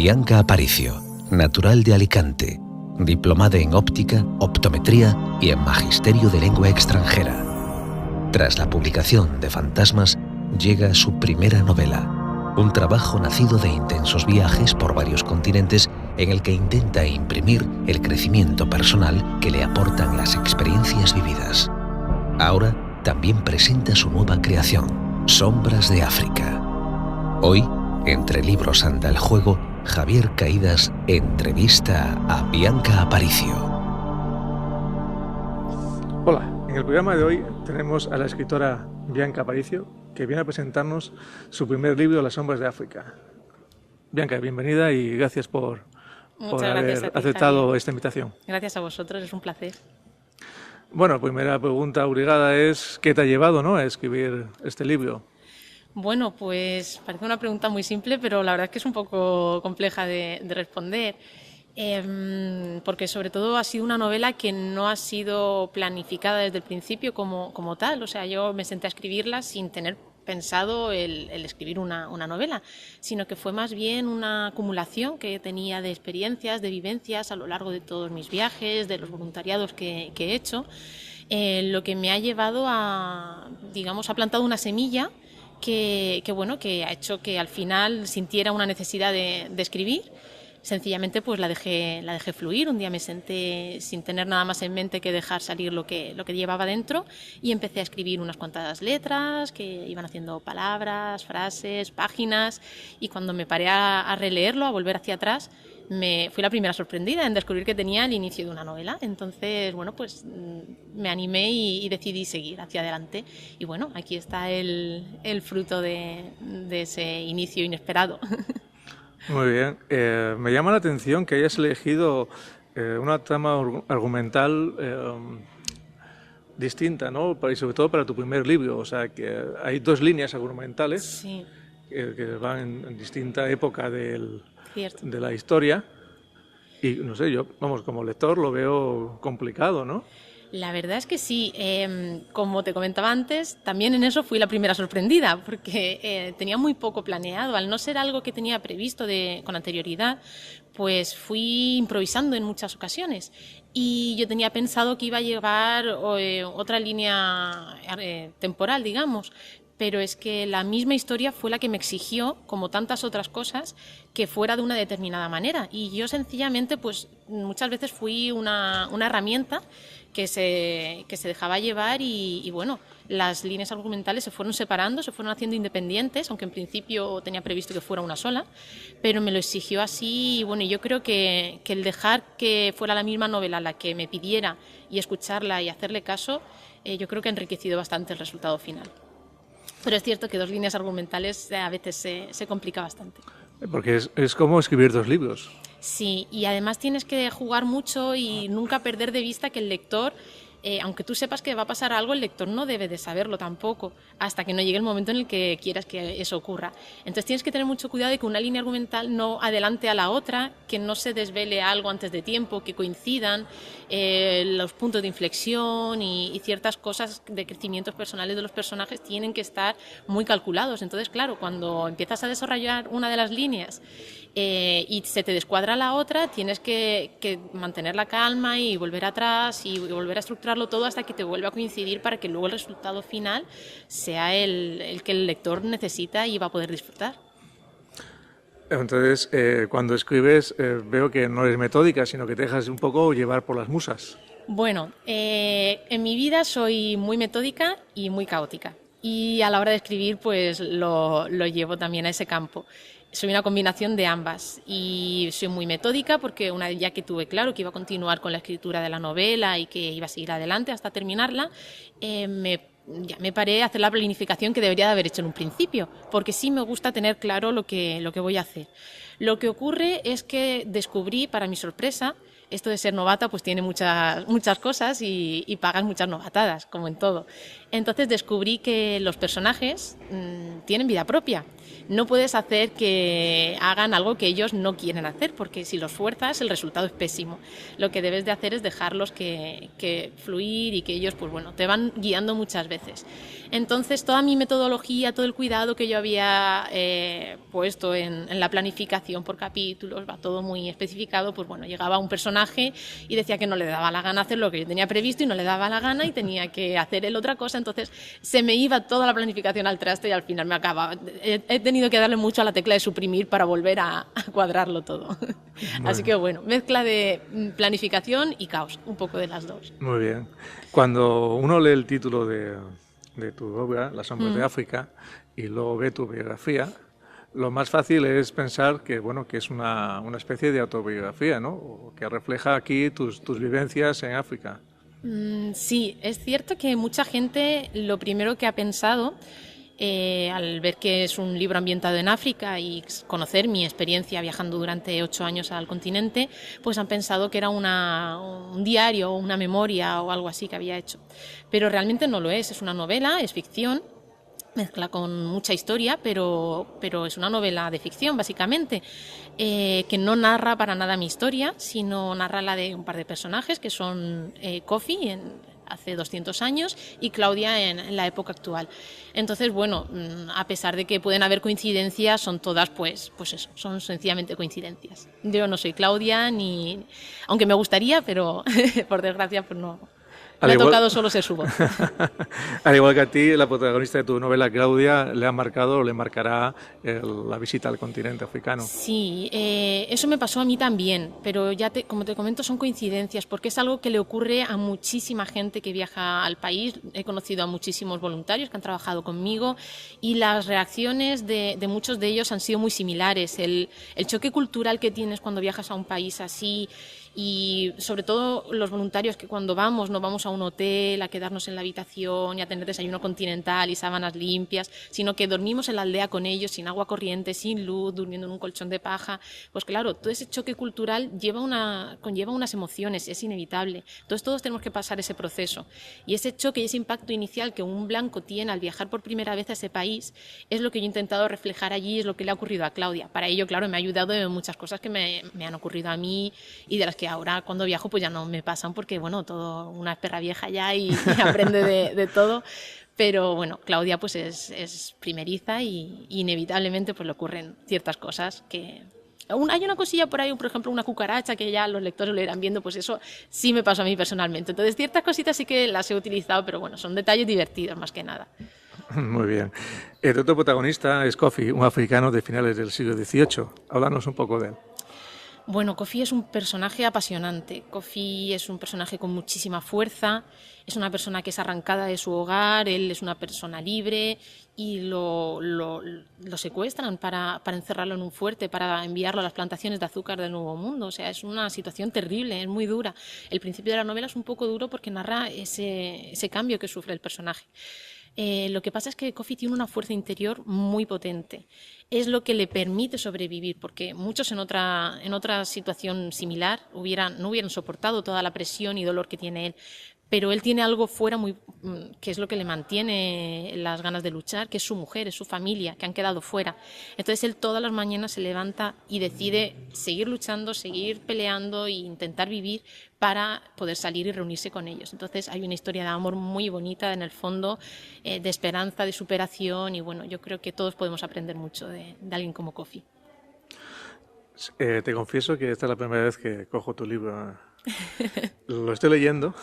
Bianca Aparicio, natural de Alicante, diplomada en óptica, optometría y en magisterio de lengua extranjera. Tras la publicación de Fantasmas, llega su primera novela, un trabajo nacido de intensos viajes por varios continentes en el que intenta imprimir el crecimiento personal que le aportan las experiencias vividas. Ahora también presenta su nueva creación, Sombras de África. Hoy, entre libros anda el juego, Javier Caídas entrevista a Bianca Aparicio. Hola, en el programa de hoy tenemos a la escritora Bianca Aparicio, que viene a presentarnos su primer libro, Las Sombras de África. Bianca, bienvenida y gracias por haber aceptado Javier. Esta invitación. Gracias a vosotros, es un placer. Bueno, primera pregunta obligada es ¿qué te ha llevado, a escribir este libro? Bueno, pues parece una pregunta muy simple, pero la verdad es que es un poco compleja de responder, porque sobre todo ha sido una novela que no ha sido planificada desde el principio como tal. O sea, yo me senté a escribirla sin tener pensado el escribir una novela, sino que fue más bien una acumulación que tenía de experiencias, de vivencias a lo largo de todos mis viajes, de los voluntariados que he hecho, lo que me ha llevado a, digamos, ha plantado una semilla que ha hecho que al final sintiera una necesidad de escribir. Sencillamente pues la dejé fluir. Un día me senté sin tener nada más en mente que dejar salir lo que llevaba dentro y empecé a escribir unas cuantas letras que iban haciendo palabras, frases, páginas, y cuando me paré a releerlo, a volver hacia atrás, fui la primera sorprendida en descubrir que tenía el inicio de una novela. Entonces, bueno, pues me animé y decidí seguir hacia adelante. Y bueno, aquí está el fruto de ese inicio inesperado. Muy bien. Me llama la atención que hayas elegido una trama argumental distinta, ¿no? Y sobre todo para tu primer libro. O sea, que hay dos líneas argumentales, sí, que van en distinta época de la historia. Y no sé, yo, como lector lo veo complicado, ¿no? La verdad es que sí. Como te comentaba antes, también en eso fui la primera sorprendida, porque tenía muy poco planeado. Al no ser algo que tenía previsto con anterioridad, pues fui improvisando en muchas ocasiones. Y yo tenía pensado que iba a llevar otra línea temporal, digamos. Pero es que la misma historia fue la que me exigió, como tantas otras cosas, que fuera de una determinada manera. Y yo sencillamente, pues muchas veces fui una herramienta que se dejaba llevar y bueno, las líneas argumentales se fueron separando, se fueron haciendo independientes, aunque en principio tenía previsto que fuera una sola, pero me lo exigió así. Y bueno, yo creo que el dejar que fuera la misma novela la que me pidiera y escucharla y hacerle caso, yo creo que ha enriquecido bastante el resultado final. Pero es cierto que dos líneas argumentales a veces se complica bastante. Porque es como escribir dos libros. Sí, y además tienes que jugar mucho y nunca perder de vista que el lector, aunque tú sepas que va a pasar algo, el lector no debe de saberlo tampoco, hasta que no llegue el momento en el que quieras que eso ocurra. Entonces tienes que tener mucho cuidado de que una línea argumental no adelante a la otra, que no se desvele algo antes de tiempo, que coincidan los puntos de inflexión y ciertas cosas de crecimientos personales de los personajes tienen que estar muy calculados. Entonces, claro, cuando empiezas a desarrollar una de las líneas y se te descuadra la otra, tienes que mantener la calma y volver atrás y volver a estructurarlo todo hasta que te vuelva a coincidir para que luego el resultado final sea el que el lector necesita y va a poder disfrutar. Entonces, cuando escribes, veo que no eres metódica, sino que te dejas un poco llevar por las musas. Bueno, en mi vida soy muy metódica y muy caótica. Y a la hora de escribir, pues lo llevo también a ese campo. Soy una combinación de ambas y soy muy metódica porque una vez ya que tuve claro que iba a continuar con la escritura de la novela y que iba a seguir adelante hasta terminarla, ya me paré a hacer la planificación que debería de haber hecho en un principio, porque sí me gusta tener claro lo que voy a hacer. Lo que ocurre es que descubrí, para mi sorpresa, esto de ser novata pues tiene muchas cosas y pagas muchas novatadas, como en todo. Entonces descubrí que los personajes tienen vida propia. No puedes hacer que hagan algo que ellos no quieren hacer, porque si los fuerzas el resultado es pésimo. Lo que debes de hacer es dejarlos que fluir y que ellos pues bueno, te van guiando muchas veces. Entonces toda mi metodología, todo el cuidado que yo había puesto en la planificación por capítulos, va todo muy especificado, pues bueno, llegaba un personaje y decía que no le daba la gana hacer lo que yo tenía previsto y no le daba la gana y tenía que hacer él otra cosa, entonces se me iba toda la planificación al traste y al final me acababa. He tenido que darle mucho a la tecla de suprimir para volver a cuadrarlo todo. Así que bueno, mezcla de planificación y caos, un poco de las dos. Muy bien. Cuando uno lee el título de tu obra, Las sombras de África, y luego ve tu biografía, lo más fácil es pensar que, bueno, que es una especie de autobiografía, ¿no? O que refleja aquí tus vivencias en África. Sí, es cierto que mucha gente lo primero que ha pensado al ver que es un libro ambientado en África y conocer mi experiencia viajando durante 8 años al continente, pues han pensado que era un diario o una memoria o algo así que había hecho. Pero realmente no lo es una novela, es ficción, mezcla con mucha historia, pero es una novela de ficción, básicamente, que no narra para nada mi historia, sino narra la de un par de personajes que son Kofi hace 200 años y Claudia en la época actual. Entonces, bueno, a pesar de que pueden haber coincidencias, son todas, pues eso, son sencillamente coincidencias. Yo no soy Claudia, aunque me gustaría, pero por desgracia, pues no. Me ha tocado solo ser su voz. Al igual que a ti, la protagonista de tu novela, Claudia, le ha marcado o le marcará la visita al continente africano. Sí, eso me pasó a mí también, pero como te comento, son coincidencias, porque es algo que le ocurre a muchísima gente que viaja al país. He conocido a muchísimos voluntarios que han trabajado conmigo y las reacciones de muchos de ellos han sido muy similares. El choque cultural que tienes cuando viajas a un país así, y sobre todo los voluntarios que cuando no vamos a un hotel a quedarnos en la habitación y a tener desayuno continental y sábanas limpias, sino que dormimos en la aldea con ellos sin agua corriente, sin luz, durmiendo en un colchón de paja. Pues claro, todo ese choque cultural conlleva unas emociones, es inevitable. Entonces todos tenemos que pasar ese proceso y ese choque y ese impacto inicial que un blanco tiene al viajar por primera vez a ese país es lo que yo he intentado reflejar allí, es lo que le ha ocurrido a Claudia. Para ello, claro, me ha ayudado en muchas cosas que me han ocurrido a mí y de las que ahora cuando viajo pues ya no me pasan porque bueno, todo una perra vieja ya y aprende de todo, pero bueno, Claudia pues es primeriza y inevitablemente pues le ocurren ciertas cosas que... Hay una cosilla por ahí, por ejemplo, una cucaracha que ya los lectores lo irán viendo, pues eso sí me pasó a mí personalmente. Entonces ciertas cositas sí que las he utilizado, pero bueno, son detalles divertidos más que nada. Muy bien. El otro protagonista es Kofi, un africano de finales del siglo XVIII. Háblanos un poco de él. Bueno, Kofi es un personaje apasionante. Kofi es un personaje con muchísima fuerza, es una persona que es arrancada de su hogar, él es una persona libre y lo secuestran para encerrarlo en un fuerte, para enviarlo a las plantaciones de azúcar del Nuevo Mundo. O sea, es una situación terrible, es muy dura. El principio de la novela es un poco duro porque narra ese cambio que sufre el personaje. Lo que pasa es que Kofi tiene una fuerza interior muy potente. Es lo que le permite sobrevivir, porque muchos en otra situación similar no hubieran soportado toda la presión y dolor que tiene él. Pero él tiene algo fuera que es lo que le mantiene las ganas de luchar, que es su mujer, es su familia, que han quedado fuera. Entonces él todas las mañanas se levanta y decide seguir luchando, seguir peleando e intentar vivir para poder salir y reunirse con ellos. Entonces hay una historia de amor muy bonita en el fondo, de esperanza, de superación y bueno, yo creo que todos podemos aprender mucho de alguien como Kofi. Te confieso que esta es la primera vez que cojo tu libro. Lo estoy leyendo.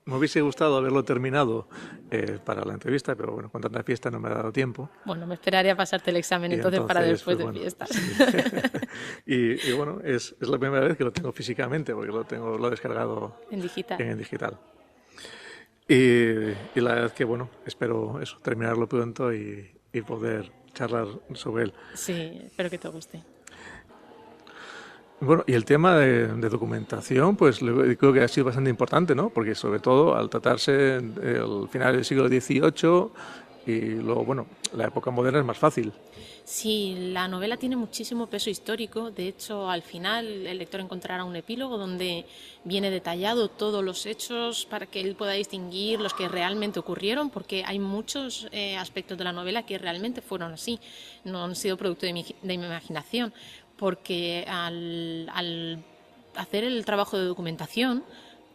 Me hubiese gustado haberlo terminado para la entrevista, pero bueno, con tanta fiesta no me ha dado tiempo. Bueno, me esperaré a pasarte el examen entonces para después de fiestas. Sí. y bueno, es la primera vez que lo tengo físicamente, porque lo he descargado en digital. Y la verdad es que bueno, espero eso, terminarlo pronto y poder charlar sobre él. Sí, espero que te guste. Bueno, y el tema de documentación, pues creo que ha sido bastante importante, ¿no? Porque sobre todo al tratarse del final del siglo XVIII, y luego, bueno, la época moderna es más fácil. Sí, la novela tiene muchísimo peso histórico. De hecho, al final el lector encontrará un epílogo donde viene detallado todos los hechos para que él pueda distinguir los que realmente ocurrieron, porque hay muchos aspectos de la novela que realmente fueron así, no han sido producto de mi imaginación, porque al hacer el trabajo de documentación,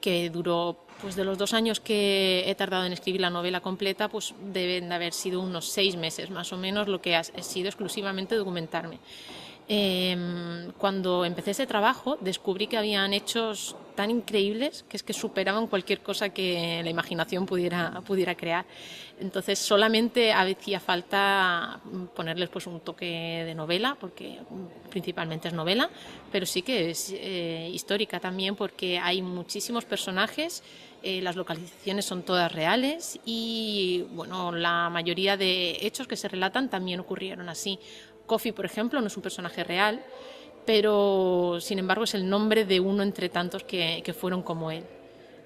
que duró, pues de los 2 años que he tardado en escribir la novela completa, pues deben de haber sido unos 6 meses más o menos lo que ha sido exclusivamente documentarme. Cuando empecé ese trabajo descubrí que habían hechos tan increíbles que es que superaban cualquier cosa que la imaginación pudiera crear. Entonces solamente hacía falta ponerles pues un toque de novela, porque principalmente es novela, pero sí que es histórica también, porque hay muchísimos personajes, las localizaciones son todas reales y bueno, la mayoría de hechos que se relatan también ocurrieron así. Kofi, por ejemplo, no es un personaje real, pero sin embargo es el nombre de uno entre tantos que fueron como él.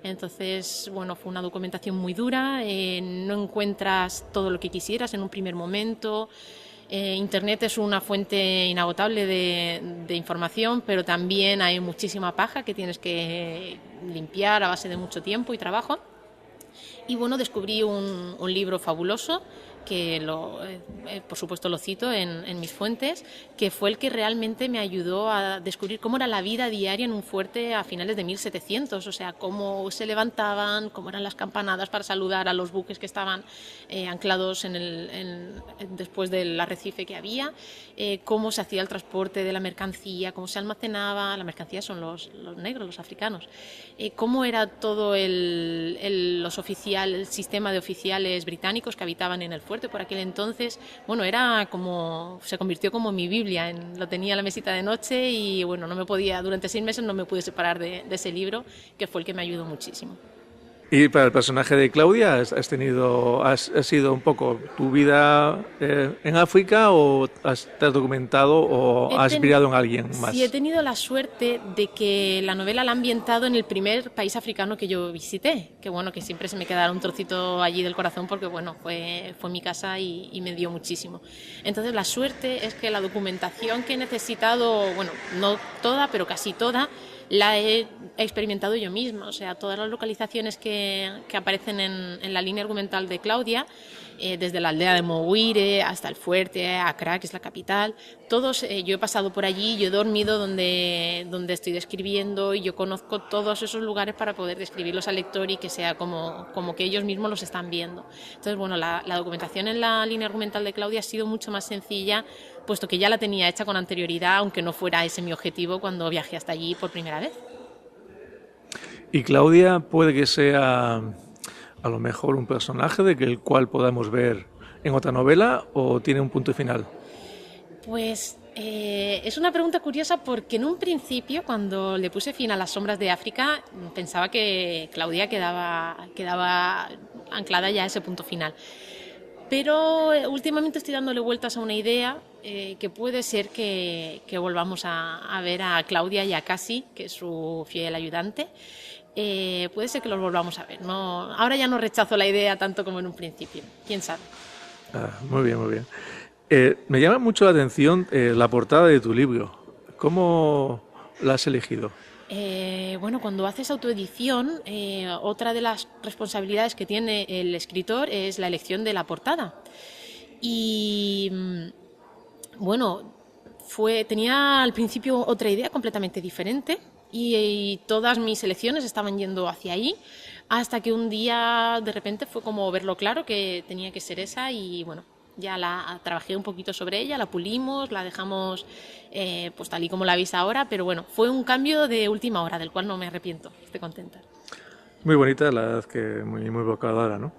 Entonces, bueno, fue una documentación muy dura, no encuentras todo lo que quisieras en un primer momento. Internet es una fuente inagotable de información, pero también hay muchísima paja que tienes que limpiar a base de mucho tiempo y trabajo. Y bueno, descubrí un libro fabuloso que por supuesto lo cito en mis fuentes, que fue el que realmente me ayudó a descubrir cómo era la vida diaria en un fuerte a finales de 1700, o sea, cómo se levantaban, cómo eran las campanadas para saludar a los buques que estaban anclados después del arrecife que había, cómo se hacía el transporte de la mercancía, cómo se almacenaba, la mercancía son los negros, los africanos, cómo era todo el sistema de oficiales británicos que habitaban en el fuerte por aquel entonces. Bueno, se convirtió como mi Biblia, lo tenía en la mesita de noche y bueno, durante 6 meses no me pude separar de ese libro, que fue el que me ayudó muchísimo. Y para el personaje de Claudia, ¿has sido un poco tu vida en África o te has documentado o has inspirado en alguien más? Sí, he tenido la suerte de que la novela la ha ambientado en el primer país africano que yo visité, que bueno, que siempre se me quedará un trocito allí del corazón porque bueno, fue mi casa y me dio muchísimo. Entonces la suerte es que la documentación que he necesitado, bueno, no toda, pero casi toda, la he experimentado yo misma, o sea, todas las localizaciones que aparecen en la línea argumental de Claudia, desde la aldea de Mouire hasta el fuerte, Accra, que es la capital, todos, yo he pasado por allí, yo he dormido donde estoy describiendo y yo conozco todos esos lugares para poder describirlos al lector y que sea como que ellos mismos los están viendo. Entonces, bueno, la documentación en la línea argumental de Claudia ha sido mucho más sencilla, puesto que ya la tenía hecha con anterioridad, aunque no fuera ese mi objetivo cuando viajé hasta allí por primera vez. Y Claudia puede que sea a lo mejor un personaje el cual podamos ver en otra novela o tiene un punto final. Pues es una pregunta curiosa porque en un principio, cuando le puse fin a Las sombras de África, pensaba que Claudia quedaba anclada ya a ese punto final. Pero últimamente estoy dándole vueltas a una idea que puede ser que volvamos a ver a Claudia y a Cassie, que es su fiel ayudante. Puede ser que los volvamos a ver. No, ahora ya no rechazo la idea tanto como en un principio. ¿Quién sabe? Muy bien, muy bien. Me llama mucho la atención la portada de tu libro. ¿Cómo la has elegido? Bueno, cuando haces autoedición, otra de las responsabilidades que tiene el escritor es la elección de la portada. Y bueno, tenía al principio otra idea completamente diferente y todas mis elecciones estaban yendo hacia ahí, hasta que un día de repente fue como verlo claro que tenía que ser esa y bueno, ya la trabajé un poquito sobre ella, la pulimos, la dejamos pues tal y como la veis ahora, pero bueno, fue un cambio de última hora del cual no me arrepiento, estoy contenta. Muy bonita, la verdad que muy evocadora, ¿no?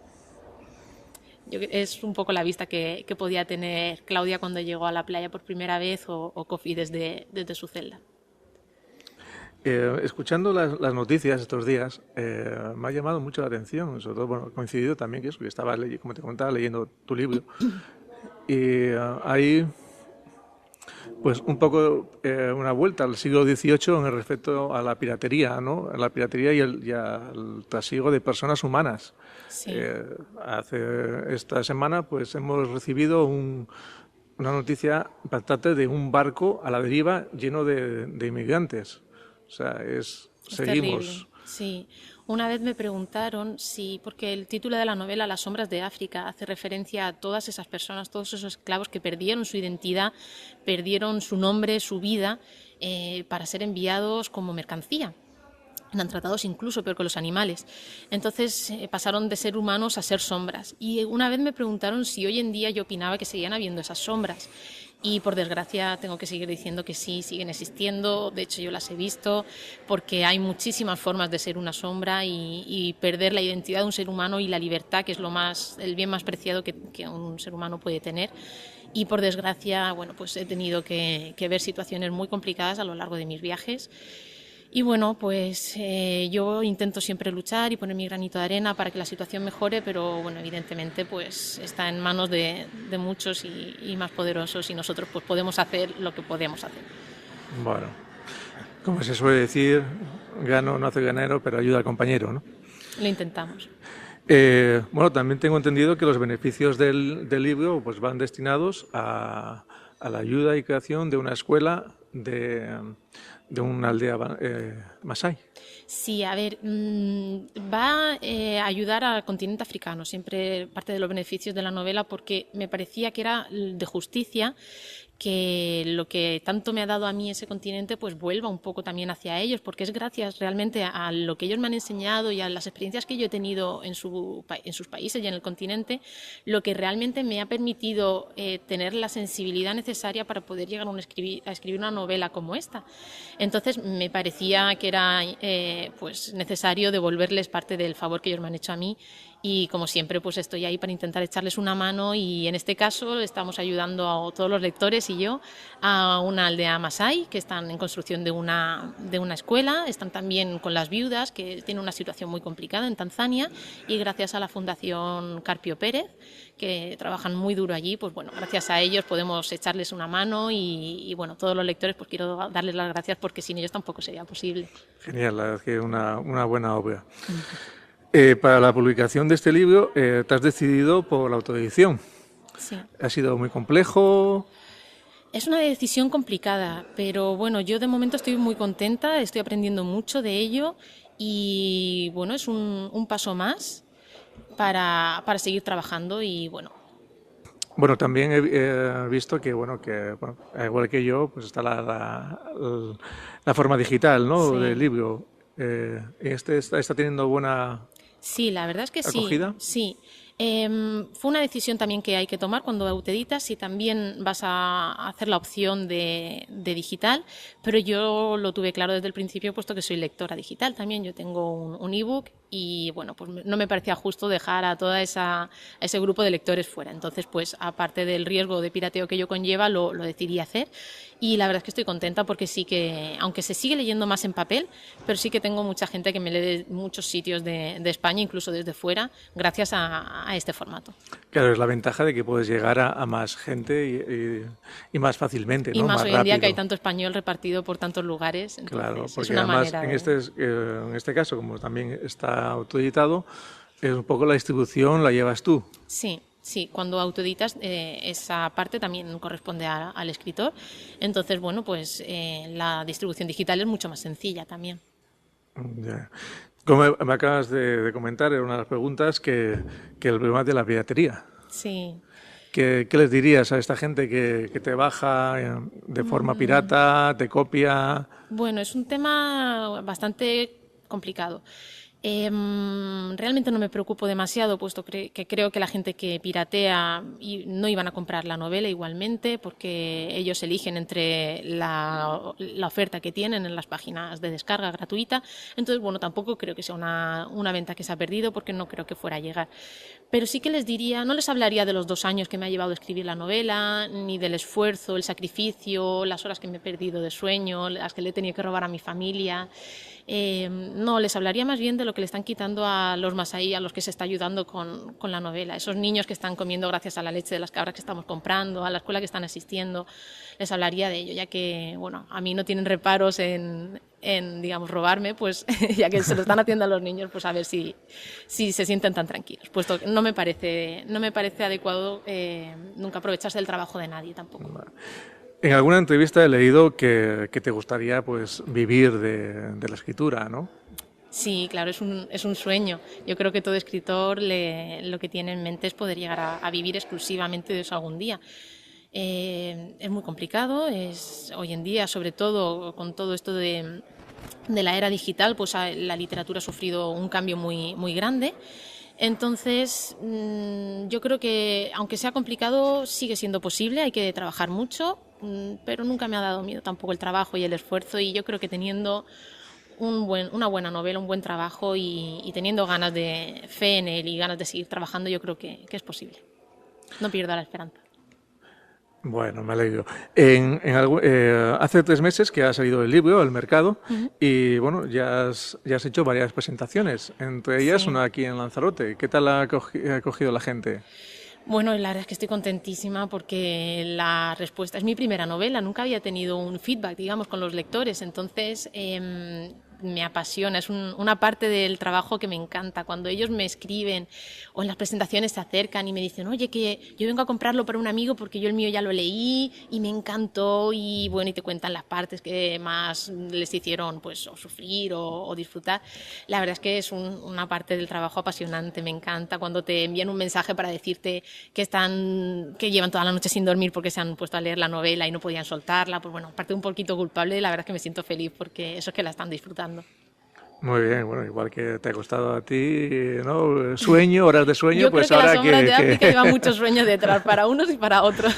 Es un poco la vista que podía tener Claudia cuando llegó a la playa por primera vez o Kofi desde su celda. Escuchando las noticias estos días, me ha llamado mucho la atención, sobre todo, bueno, coincidido también que estaba, como te comentaba, leyendo tu libro, y hay Pues un poco una vuelta al siglo XVIII en respecto a la piratería, ¿no? A la piratería y al trasiego de personas humanas. Sí. Esta semana pues hemos recibido una noticia impactante de un barco a la deriva lleno de inmigrantes. O sea, seguimos. Terrible. Sí. Una vez me preguntaron si, porque el título de la novela Las sombras de África hace referencia a todas esas personas, todos esos esclavos que perdieron su identidad, perdieron su nombre, su vida, para ser enviados como mercancía. Eran tratados incluso peor que los animales. Entonces pasaron de ser humanos a ser sombras. Y una vez me preguntaron si hoy en día yo opinaba que seguían habiendo esas sombras. Y por desgracia tengo que seguir diciendo que sí, siguen existiendo. De hecho yo las he visto, porque hay muchísimas formas de ser una sombra y perder la identidad de un ser humano y la libertad, que es el bien más preciado que un ser humano puede tener. Y por desgracia, bueno, pues he tenido que ver situaciones muy complicadas a lo largo de mis viajes. Y bueno, pues yo intento siempre luchar y poner mi granito de arena para que la situación mejore, pero bueno, evidentemente pues está en manos de muchos y más poderosos, y nosotros pues podemos hacer lo que podemos hacer. Bueno, como se suele decir, gano no hace ganero, pero ayuda al compañero, ¿no? Lo intentamos. Bueno, también tengo entendido que los beneficios del libro pues van destinados a la ayuda y creación de una escuela de una aldea masái. Sí, a ver, va a ayudar al continente africano, siempre parte de los beneficios de la novela, porque me parecía que era de justicia que lo que tanto me ha dado a mí ese continente pues vuelva un poco también hacia ellos, porque es gracias realmente a lo que ellos me han enseñado y a las experiencias que yo he tenido en sus países y en el continente, lo que realmente me ha permitido tener la sensibilidad necesaria para poder llegar a escribir una novela como esta. Entonces me parecía que era pues necesario devolverles parte del favor que ellos me han hecho a mí, y como siempre pues estoy ahí para intentar echarles una mano, y en este caso estamos ayudando a todos los lectores y yo a una aldea masái que están en construcción de una escuela. Están también con las viudas, que tienen una situación muy complicada en Tanzania, y gracias a la Fundación Carpio Pérez, que trabajan muy duro allí, pues bueno, gracias a ellos podemos echarles una mano, y bueno, todos los lectores pues quiero darles las gracias, porque sin ellos tampoco sería posible. Genial, la verdad es que una buena obra. Para la publicación de este libro te has decidido por la autoedición. Sí. ¿Ha sido muy complejo? Es una decisión complicada, pero bueno, yo de momento estoy muy contenta, estoy aprendiendo mucho de ello, y bueno, es un paso más para seguir trabajando, y bueno. Bueno, también he visto que, bueno, igual que yo, pues está la forma digital, ¿no? Sí. Del libro. Está teniendo buena Sí, la verdad es que acogida. sí. Fue una decisión también que hay que tomar cuando autoeditas, si también vas a hacer la opción de digital, pero yo lo tuve claro desde el principio, puesto que soy lectora digital también. Yo tengo un ebook, y bueno, pues no me parecía justo dejar a ese grupo de lectores fuera. Entonces, pues aparte del riesgo de pirateo que ello conlleva, lo decidí hacer, y la verdad es que estoy contenta, porque sí que, aunque se sigue leyendo más en papel, pero sí que tengo mucha gente que me lee de muchos sitios de España, incluso desde fuera, gracias a este formato. Claro, es la ventaja de que puedes llegar a más gente y más fácilmente, ¿no? Y más hoy en día, rápido. que hay tanto español repartido por tantos lugares. Entonces, claro, porque es una además manera en este caso, como también está autoeditado, es un poco la distribución la llevas tú. Sí, cuando autoeditas esa parte también corresponde al escritor. Entonces, bueno, pues la distribución digital es mucho más sencilla también. Ya. Como me acabas de comentar, era una de las preguntas que el problema de la piratería. Sí. ¿Qué les dirías a esta gente que te baja de forma pirata, te copia? Bueno, es un tema bastante complicado. Realmente no me preocupo demasiado, puesto que creo que la gente que piratea no iban a comprar la novela igualmente, porque ellos eligen entre la oferta que tienen en las páginas de descarga gratuita. Entonces, bueno, tampoco creo que sea una venta que se ha perdido, porque no creo que fuera a llegar. Pero sí que les diría, no les hablaría de los 2 años que me ha llevado a escribir la novela, ni del esfuerzo, el sacrificio, las horas que me he perdido de sueño, las que le he tenido que robar a mi familia. No, les hablaría más bien de lo que le están quitando a los masái, a los que se está ayudando con la novela. Esos niños que están comiendo gracias a la leche de las cabras que estamos comprando, a la escuela que están asistiendo, les hablaría de ello, ya que, bueno, a mí no tienen reparos en digamos, robarme, pues ya que se lo están haciendo a los niños, pues a ver si se sienten tan tranquilos. Puesto que no me parece adecuado nunca aprovecharse del trabajo de nadie tampoco. En alguna entrevista he leído que te gustaría pues vivir de la escritura, ¿no? Sí, claro, es un sueño. Yo creo que todo escritor lo que tiene en mente es poder llegar a vivir exclusivamente de eso algún día. Es muy complicado, hoy en día, sobre todo con todo esto de la era digital, pues la literatura ha sufrido un cambio muy, muy grande. Entonces, yo creo que, aunque sea complicado, sigue siendo posible, hay que trabajar mucho, pero nunca me ha dado miedo tampoco el trabajo y el esfuerzo, y yo creo que teniendo una buena novela, un buen trabajo y teniendo ganas de fe en él y ganas de seguir trabajando, yo creo que es posible. No pierdo la esperanza. Bueno, me alegro. Hace 3 meses que ha salido el libro al mercado y bueno, ya has hecho varias presentaciones, entre ellas una aquí en Lanzarote. ¿Qué tal ha acogido la gente? Bueno, la verdad es que estoy contentísima porque la respuesta es mi primera novela, nunca había tenido un feedback, digamos, con los lectores, entonces me apasiona, es una parte del trabajo que me encanta. Cuando ellos me escriben o en las presentaciones se acercan y me dicen, oye, que yo vengo a comprarlo para un amigo porque yo el mío ya lo leí y me encantó, y bueno, y te cuentan las partes que más les hicieron pues o sufrir o disfrutar. La verdad es que es una parte del trabajo apasionante, me encanta cuando te envían un mensaje para decirte que llevan toda la noche sin dormir porque se han puesto a leer la novela y no podían soltarla. Pues bueno, aparte un poquito culpable, la verdad es que me siento feliz porque eso es que la están disfrutando. Muy bien, bueno, igual que te ha costado a ti, ¿no? Sueño, horas de sueño, yo pues creo que ahora las sombras de África lleva mucho sueño detrás, para unos y para otros.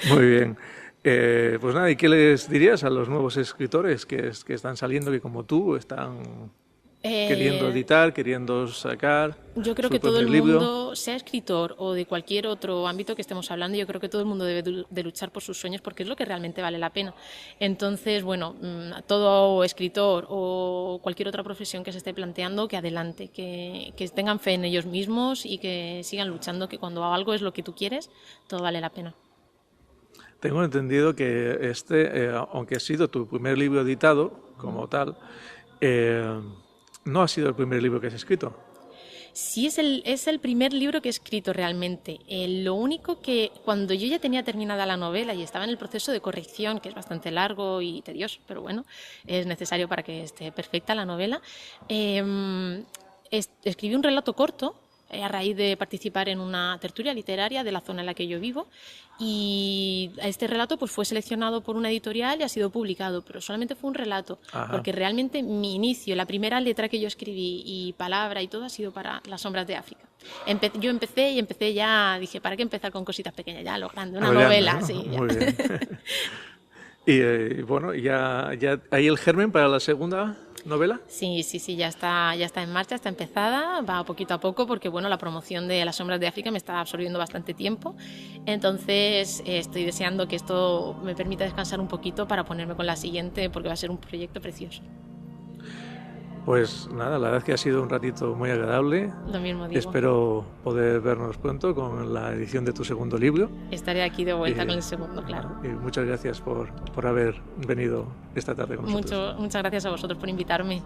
Muy bien. Pues nada, ¿y qué les dirías a los nuevos escritores que están saliendo, que como tú están queriendo editar, queriendo sacar? Yo creo que todo el mundo, sea escritor o de cualquier otro ámbito que estemos hablando, yo creo que todo el mundo debe de luchar por sus sueños porque es lo que realmente vale la pena. Entonces, bueno, todo escritor o cualquier otra profesión que se esté planteando, que adelante, que tengan fe en ellos mismos y que sigan luchando, que cuando algo es lo que tú quieres, todo vale la pena. Tengo entendido que aunque ha sido tu primer libro editado como tal, no ha sido el primer libro que has escrito. Sí, es el primer libro que he escrito realmente. Lo único que cuando yo ya tenía terminada la novela y estaba en el proceso de corrección, que es bastante largo y tedioso, pero bueno, es necesario para que esté perfecta la novela, escribí un relato corto a raíz de participar en una tertulia literaria de la zona en la que yo vivo, y este relato pues fue seleccionado por una editorial y ha sido publicado, pero solamente fue un relato. Ajá. Porque realmente mi inicio, la primera letra que yo escribí y palabra y todo ha sido para Las sombras de África. Yo empecé ya, dije, ¿para qué empezar con cositas pequeñas? Ya lo grande, una novela, ¿no? Sí. Muy bien. Y bueno, ¿ya hay el germen para la segunda novela? Sí, ya está en marcha, está empezada, va poquito a poco porque bueno, la promoción de Las sombras de África me está absorbiendo bastante tiempo, entonces estoy deseando que esto me permita descansar un poquito para ponerme con la siguiente, porque va a ser un proyecto precioso. Pues nada, la verdad es que ha sido un ratito muy agradable. Lo mismo digo. Espero poder vernos pronto con la edición de tu segundo libro. Estaré aquí de vuelta con el segundo, claro. Y muchas gracias por haber venido esta tarde con nosotros. Muchas gracias a vosotros por invitarme.